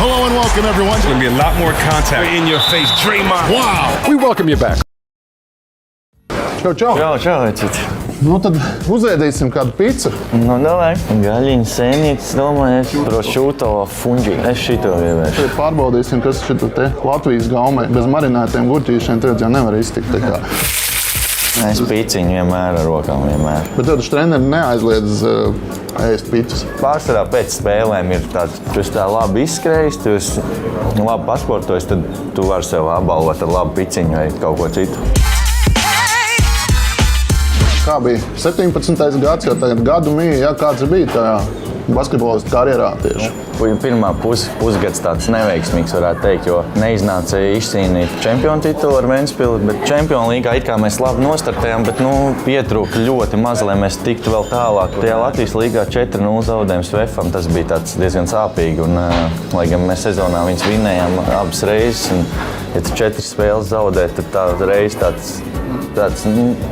Hello and welcome, everyone. There's going to be a lot more contact. In your face, Draymond. Wow. We welcome you back. Čau. Čau, Citi. Nu tad uzēdīsim kādu pizzu. Nu, davai. Gaļiņa, sēnītes, domāju, prosciutto, fungi. Es šito ievēršu. Pārbaudīsim, kas šito te Latvijas gaumē. Bez marinētiem gurķīšiem tagad jau nevar iztikt. Es piciņu vienmēr ar rokām. Bet tad treneri neaizliedz ēst pizzas. Pārsvarā pēc spēlēm ir tāds, tu esi tā labi izskrējis, tu esi labi pasportojis, tad tu vari sev apbalvot ar labu piciņu vai kaut ko citu. Kā bija 17. gads, jau tagad gadu mīja, kāds bija tajā basketbolista karjerā tieši? Pirmā pusgads tāds neveiksmīgs, varētu teikt, jo neiznāca izcīnīt čempionu titulu ar Ventspili, bet čempionu līgā it kā mēs labi nostartējām, bet pietrūka ļoti maz, lai mēs tiktu vēl tālāk. Tajā Latvijas līgā 4-0 zaudējums VFam, tas bija tāds diezgan sāpīgi, un lai gan mēs sezonā viņus vinējām abas reizes, un ja tu 4 spēles zaudē, tad tā reiz tāds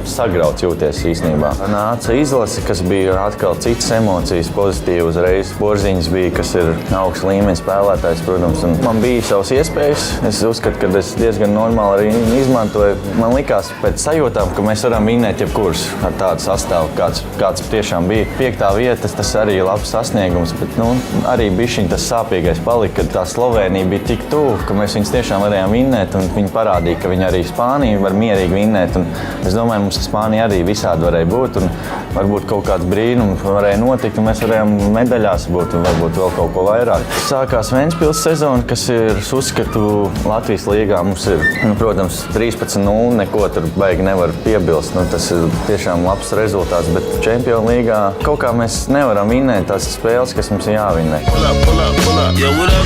sagrauts jūties īstenībā. Nāca izlase, kas bija atkal citas emocijas, pozitīvi uzreiz. Borziņš bija, kas ir augsts līmeņa spēlētājs, protams. Un man bija savas iespējas. Es uzskatu, ka es diezgan normāli arī izmantoju. Man likās pēc sajūtām, ka mēs varam vinēt jebkurus ar tādu sastāvu, kāds tiešām bija. 5. vieta, tas arī ir labs sasniegums, bet arī bišķiņ tas sāpīgais palika, kad tā Slovēnija bija tik tuvu, ka mēs viņus tiešām varējām vinēt, un viņi parādīja, ka viņi arī Spāniju var mierīgi vinēt. Un es domāju, mums Spānija arī visādi varēja būt, un varbūt kaut kāds brīnums varēja notikt, un mēs varējām medaļās būt, un varbūt vēl kaut ko vairāk. Sākās Ventspils sezona, kas ir, uzskatu, Latvijas līgā. Mums ir, protams, 13-0, neko tur baigi nevar piebilst. Tas ir tiešām labs rezultāts, bet Čempionu līgā kaut kā mēs nevaram vinēt tās spēles, kas mums ir jāvinē.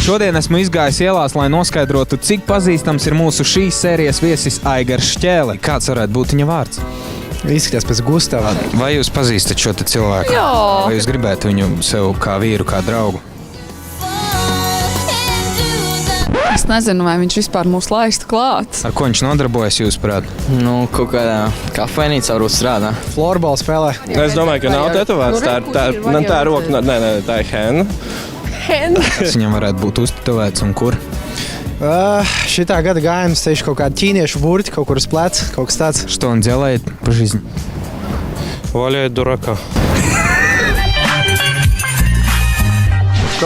Šodien esmu izgājis ielās, lai noskaidrotu, cik pazīstams ir mūsu šīs sērijas viesis Aigars Šķēle. Kāds varētu būt viņa vārds? Izskatās pēc Gustava. Vai jūs pazīstat šo cilvēku? Jā. Vai jūs gribētu viņu sev kā vīru, kā draugu? Es nezinu, vai viņš vispār mūs laistu klāt. Ar ko viņš nodarbojas, jūsuprāt? Kaut kādā kafejnīcā varbūt strādā. Florbola spēlē. Es domāju, ka nav tetovēts. Tā ir roka, tā ir hena. Kas viņam varētu būt uztetovēts un kur? Šitā gada gājienus teikšu kaut kādu ķīniešu burti, kaut kur uz pleca, kaut kas tāds. Что он делает по жизни? Валяет дурака.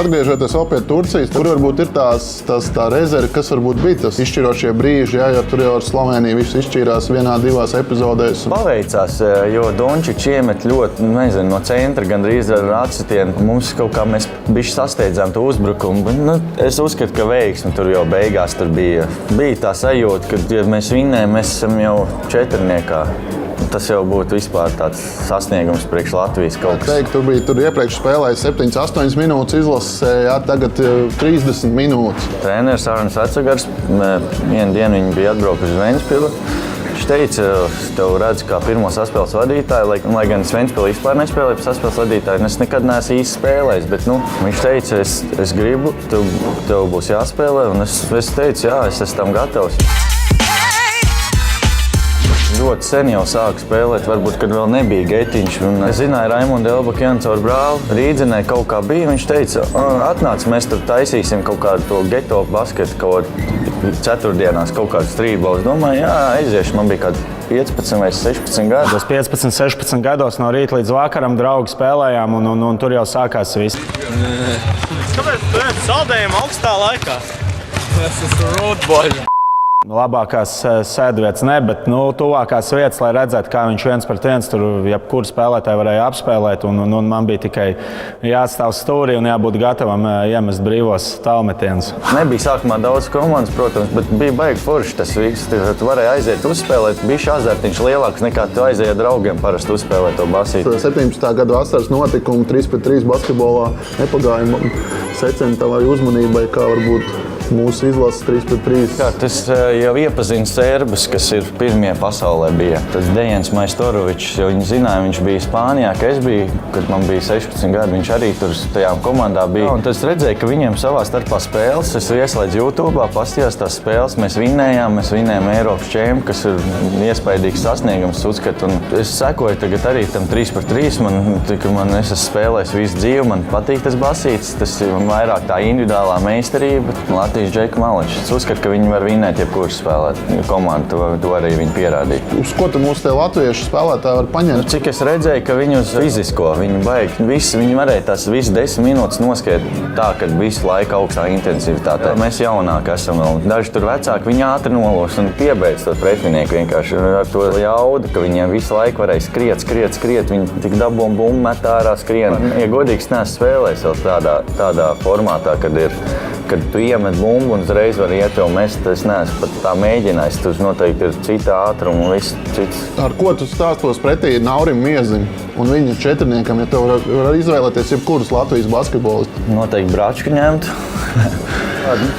Atgriežoties vēl pie Turcijas, tur varbūt ir tā rezerve, kas varbūt bija tas izšķirošie brīži, jo tur jau ar Sloveniju viss izšķīrās 1-2 epizodēs. Paveicās, jo Dončič iemet ļoti, no centra gandrīz ar atsitienu. Mums kaut kā mēs bišķi sasteidzām to uzbrukumu. Es uzskatu, ka veiksmi tur jau beigās tur bija. Bija tā sajūta, ka, ja mēs vinnējam, mēs esam jau 4. Tas jau būtu vispār tāds sasniegums priekš Latvijas kaut kas. Tur iepriekš spēlēja 7-8 minūtes izlasē, tagad 30 minūtes. Treneris Arnis Vecagars, vienu dienu viņi bija atbraukuši uz Ventspili. Viņš teica, tev redz kā pirmo saspēles vadītāju, lai gan es Ventspili vispār nespēlēju saspēles vadītāju, es nekad neesmu īsti spēlējis, bet viņš teica, es gribu, tev būs jāspēlē, un es teicu, jā, es esmu tam gatavs. Ļoti sen jau sāku spēlēt, varbūt, kad vēl nebija Getiņš. Es zināju Raimondu Elbakjanu caur brāli. Rīdzenē kaut kā bija, viņš teica, atnāc, mēs tur taisīsim kaut kādu to geto basketu, kaut ceturtdienās kaut kādu strīdbalu. Es domāju, jā, aiziešu, man bija kāds 15 vai 16 gadi. Tos 15, 16 gados no rīta līdz vakaram draugi spēlējām, un tur jau sākās viss. Kāpēc tu ēd saldējumu augstā laikā? Es esmu roadboy. Labākās sēdvietas ne, bet tuvākās vietas, lai redzētu, kā viņš 1-1 tur jebkuru spēlētāju varēja apspēlēt. Un man bija tikai jāatstāv stūrī un jābūt gatavam iemest brīvos tālmetienus. Nebija sākumā daudz komandas, protams, bet bija baigi forši tas viss. Tu varēji aiziet uzspēlēt, bija azartiņš lielāks nekā tu aizēji ar draugiem parasti uzspēlēt to basīti. 17. gadu vasaras notikumi 3-3 basketbolā nepagāja seceni tavai uzmanībai, kā varbūt mūsu izlases 3-3. Tas jau iepazina serbus, kas ir pirmie pasaulē bija. Tas Dejans Maistorovičs, jo viņi zināja, viņš bija Spānijā, ka es biju, kad man bija 16 gadi, viņš arī tur tajā komandā bija. Un tad es redzēju, ka viņiem savā starpā spēles, es ieslēdzu YouTube, pastījos tās spēles, mēs vinējām Eiropas čempionu, kas ir iespaidīgs sasniegums, uzskatu. Un es sekoju tagad arī tam 3-3, man es esmu spēlējis visu dzīvi, man patīk tas basīts, tas ir vairāk tā individuālā meistarība. Latvijas Džeku Maličs. Es uzskatu, ka viņi var vinēt jebkurš spēlēt. Komanda to arī viņi pierādīja. Uz ko tad mūsu te latviešu spēlētāji var paņemt? Cik es redzēju, ka viņi uz fizisko, viņi baigi. Viņi varēja tās visas 10 minūtes noskriet tā, ka visu laiku augstā intensivitātē. Mēs jaunāki esam vēl. Daži tur vecāki, viņi ātri nolos un piebeidz to pretinieku vienkārši ar to jaudu, ka viņiem visu laiku varēja skriet. Viņi tik dabū un bumbu met ārā skrien. Ja godīgs neesmu spēlējis vēl tādā formātā, kad tu iemet bumbu un uzreiz var iet jau mest, es neesmu pat tā mēģinājis. Tur noteikti ir cita ātruma un viss cits. Ar ko tu stāstos pretī Naurim Miezim un viņa četrniekam, ja tev var izvēlēties jebkurus Latvijas basketbolistu? Noteikti Bračku ņemt.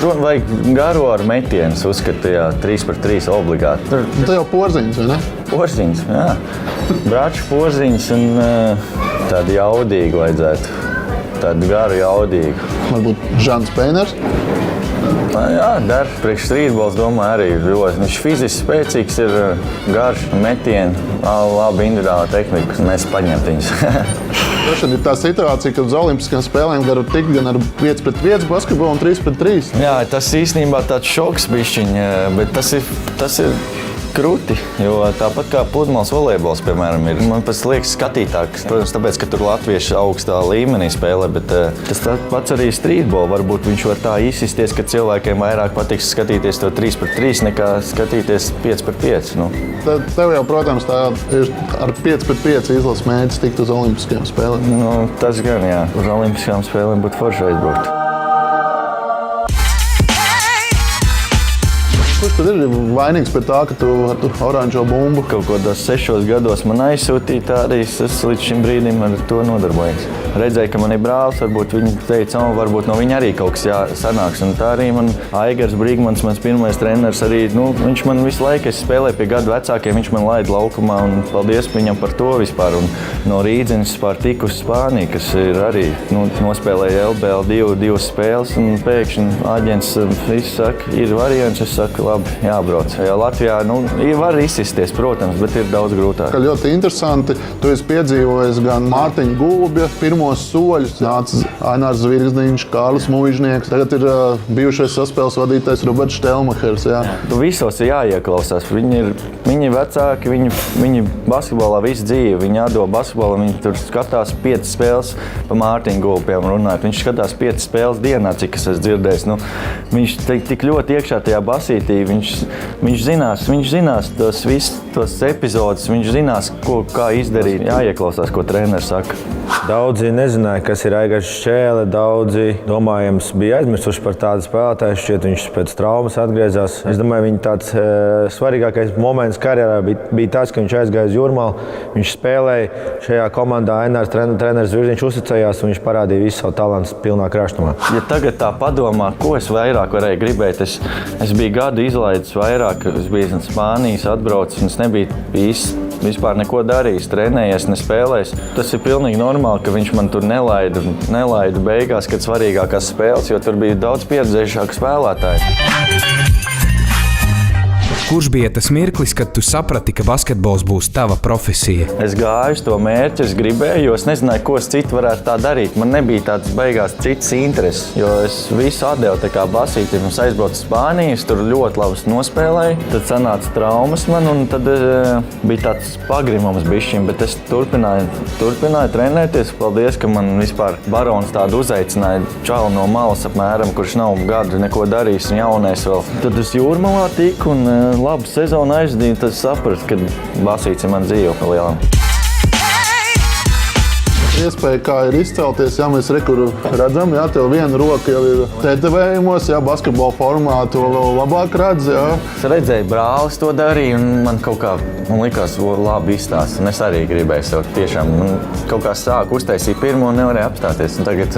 Tur vajag garo ar metienu, uzskatu, 3-3 obligāti. Tu jau Porziņš, vai ne? Porziņš, jā. Braču Porziņš un tādu jaudīgu vajadzētu. Tādu garu jaudīgu. Varbūt Žants Peiners? Jā, der. Priekš strīdbols, domāju, arī ļoti. Viņš fiziski spēcīgs, ir garš, metieni, labi individuāla tehnika. Mēs paņemt viņus. Šeit ir tā situācija, ka uz olimpiskajām spēlēm var tikt gan ar 5-5 basketbolu un 3-3. Jā, tas īstenībā tāds šoks bišķiņ, bet tas ir krūti, jo tāpat kā pludmales volejbols, piemēram, ir. Man pēc liekas skatītāks, protams, tāpēc, ka tur latvieši augstā līmenī spēlē, bet tas pats arī strīdbolu. Varbūt viņš var tā izsisties, ka cilvēkiem vairāk patiks skatīties to 3-3 nekā skatīties 5-5. Nu. Tev jau, protams, tā ir ar 5-5 izlases mēģis tikt uz olimpiskajām spēlēm. Nu, tas gan, jā. Uz olimpiskajām spēlēm būtu forši aizbraukt. Kurš tad ir vainīgs pie tā, ka tu ar oranžo bumbu? Kaut kādos 6 gados man aizsūtīja tā arī, es līdz šim brīdim ar to nodarbojos. Redzēju, ka man ir brālis, varbūt viņi teica, varbūt no viņa arī kaut kas sanāks. Un tā arī man Aigars Brīgmans, mans pirmais treneris, arī, viņš man visu laiku, es spēlēju pie gadu vecākiem, viņš man laida laukumā un paldies viņam par to vispār. Un no Rīdzenes vispār tiku uz Spāniju, kas ir arī, nospēlēja LBL 2 spēles un pēkšņi aģents viss saka, ir variants, es saku, labi, jābrauc. Jo Latvijā, var izsisties, protams, bet ir daudz grūtāk. Ļoti interesanti, tu esi piedzīvojis gan Mārtiņa Gulbja pirmos soļus, nāca Ainārs Zvirgzniņš, Kārlis Muižnieks, tagad ir bijušais saspēles vadītājs Roberts Štelmachers. Visos ir jāieklausās. Viņi ir vecāki, viņi basketbolā visu dzīvi, viņi atdod basketbolā, viņi tur skatās 5 spēles pa Mārtiņu Gulbjam runājot. Viņš skatās 5 spēles dienā, cik es esmu dzirdējis. Viņš tik ļoti iekšā tajā basītī, viņš zinās tos epizodus, viņš zinās, kā izdarīt. Jāieklausās, ko treneris saka. Daudzi nezināja, kas ir Aigars Šķēle. Daudzi, domājams, bija aizmirsuši par tādu spēlētāju. Šķiet, viņš pēc traumas atgriezās. Es domāju, viņa tāds svarīgākais moments karjerā bija tas, ka viņš aizgāja uz Jūrmalu. Viņš spēlēja šajā komandā. Ainārs treneris Zvirgzniņš uzticējās un viņš parādīja visu savu talantu pilnā krāšņumā. Ja tagad tā padomā, ko es vairāk varēju gribēt, es biju gadu izlaidis vairāk, es biju no Spānijas atbraucis un es nebiju vispār neko darījis, trenējies, nespēlējis. Tas ir pilnīgi normāli, ka viņš man tur nelaida beigās, kad svarīgākās spēles, jo tur bija daudz pieredzējušāki spēlētāji. Kurš bija tas mirklis, kad tu saprati, ka basketbols būs tava profesija? Es gāju uz to mērķi, es gribēju, jo es nezināju, ko es citu varētu tā darīt. Man nebija tāds beigās cits intereses, jo es visu atdevu tā kā basītim. Es aizbraucu uz Spāniju, es tur ļoti labi nospēlēju. Tad sanāca traumas man un tad bija tāds pagrimums bišķiņ, bet es turpināju trenēties. Paldies, ka man vispār barons tādu uzaicināja čalu no malas apmēram, kurš nav gadu neko darījis un jaunais vēl. Tad es Jūrmalā tiku un labu sezonu aizdīju, tad sapratu, ka basīts ir man dzīve pa lielam. iespēja, kā ir izcelties. Jā, mēs redzam, jā, tev viena roka jau ir tetovējumos, jā, basketbola formā to vēl labāk redz. Jā. Es redzēju, brālis to darīja, un man kaut kā likās labi izstāst. Un es arī gribēju sev tiešām. Man kaut kā sāku uztaisīt pirmo un nevarēju apstāties. Un tagad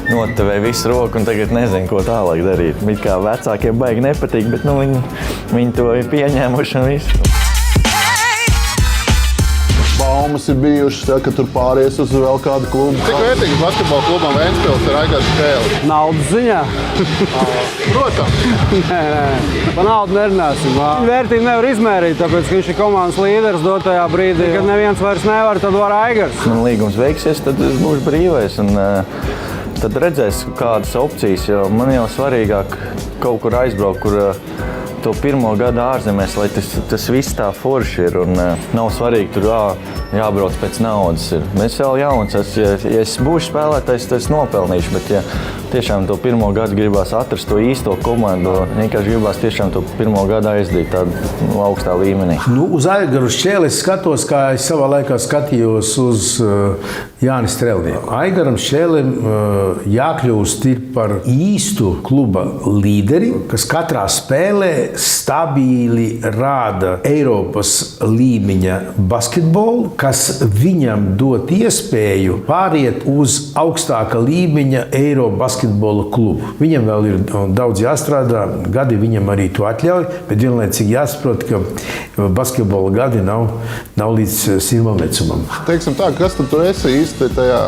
notevēju visu roku un tagad nezinu, ko tālāk darīt. It kā vecākiem baigi nepatīk, bet viņi to ir pieņēmuši un visu. Baumas ir bijušas, ja, ka tur pāries uz vēl kādu klubu. Cik vērtīgs basketbola klubam Ventspils ir Aigars Šķēlis? Naudas ziņā? Protams. Nē. Par naudu nerunāsim. Viņa vērtību nevar izmērīt, tāpēc, ka viņš ir komandas līderis dotajā brīdī. Kad neviens vairs nevar, tad var Aigars. Man līgums veiksies, tad es būšu brīvais. Un, tad redzēs, kādas opcijas. Jo man jau svarīgāk kaut kur aizbraukt, kur to pirmo gadu ārzemēs, lai tas viss tā forši ir. Un, nav svarīgi tur jābrauc pēc naudas. Es jau jauns, ja es būšu spēlētājs, tad es nopelnīšu. Bet, ja tiešām to pirmo gadu gribās atrast to īsto komandu, vienkārši gribās tiešām to pirmo gadu aizdīt tādu augstā līmenī. Uz Aigaru Šķēli es skatos, kā es savā laikā skatījos uz Jānis Strelnieku. Aigaram Šķēlim jākļūst ir par īstu kluba līderi, kas katrā spēlē stabili rāda Eiropas līmeņa basketbolu, kas viņam dod iespēju pāriet uz augstāka līmeņa Eiropas basketbola klubu. Viņam vēl ir daudz jāstrādā, gadi viņam arī to atļauj, bet vienlaicīgi jāsaprot, ka basketbola gadi nav līdz silvam vecumam. Teiksim tā, kas tad tu esi īsti tajā,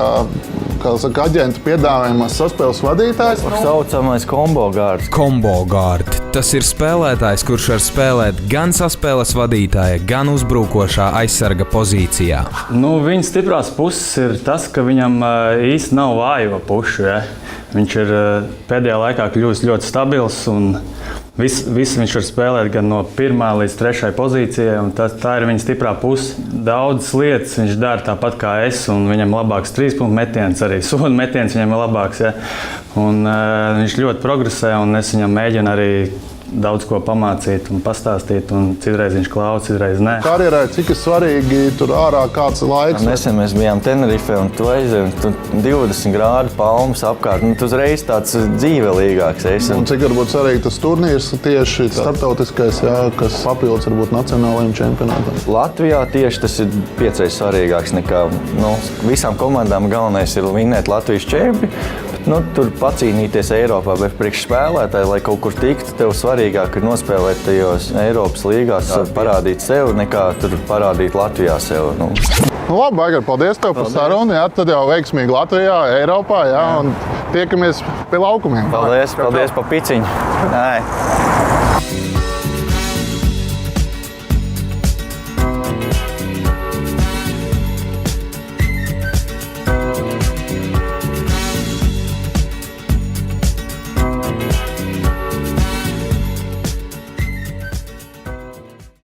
kā saka, aģenta piedāvājumā saspēles vadītājs? Saucamais combo guard. Combo guard. Tas ir spēlētājs, kurš var spēlēt gan saspēles vadītāja, gan uzbrukošā aizsarga pozīcijā. Viņa stiprās puses ir tas, ka viņam īsti nav vājo pušu. Ja? Viņš ir pēdējā laikā kļuvis ļoti stabils un visu viņš var spēlēt gan no 1. līdz 3. pozīcijai. Tā ir viņa stiprā puse. Daudzas lietas viņš dara tāpat kā es, un viņam labāks 3-punktu metiens, arī sodu metiens viņam ir labāks. Ja? Un, viņš ļoti progresē, un es viņam mēģinu arī daudz ko pamācīt un pastāstīt, un citreiz viņš klausa, citreiz nē. Karjerā cik ir svarīgi tur ārā kāds laiks? Nesen mēs bijām Tenerifē, un tu aizēji, tu 20 grādu palmas apkārt, tu uzreiz tāds dzīvelīgāks esi. Un cik varbūt svarīgi tas turnīrs tieši starptautiskais, jā, kas papildus varbūt nacionālajiem čempionātam? Latvijā tieši tas ir 5 reizes svarīgāks nekā visām komandām. Galvenais ir vinēt Latvijas čempi. Tur pacīnīties Eiropā, bet priekš spēlētāji, lai kaut kur tiktu, tev svarīgāk ir nospēlēt tajos Eiropas līgās, parādīt sev, nekā tur parādīt Latvijā sev. Labi, Aigar, paldies tev par sarunu. Jā, tad jau veiksmīgi Latvijā, Eiropā, jā, un tiekamies pie laukumiem. Paldies par piciņu.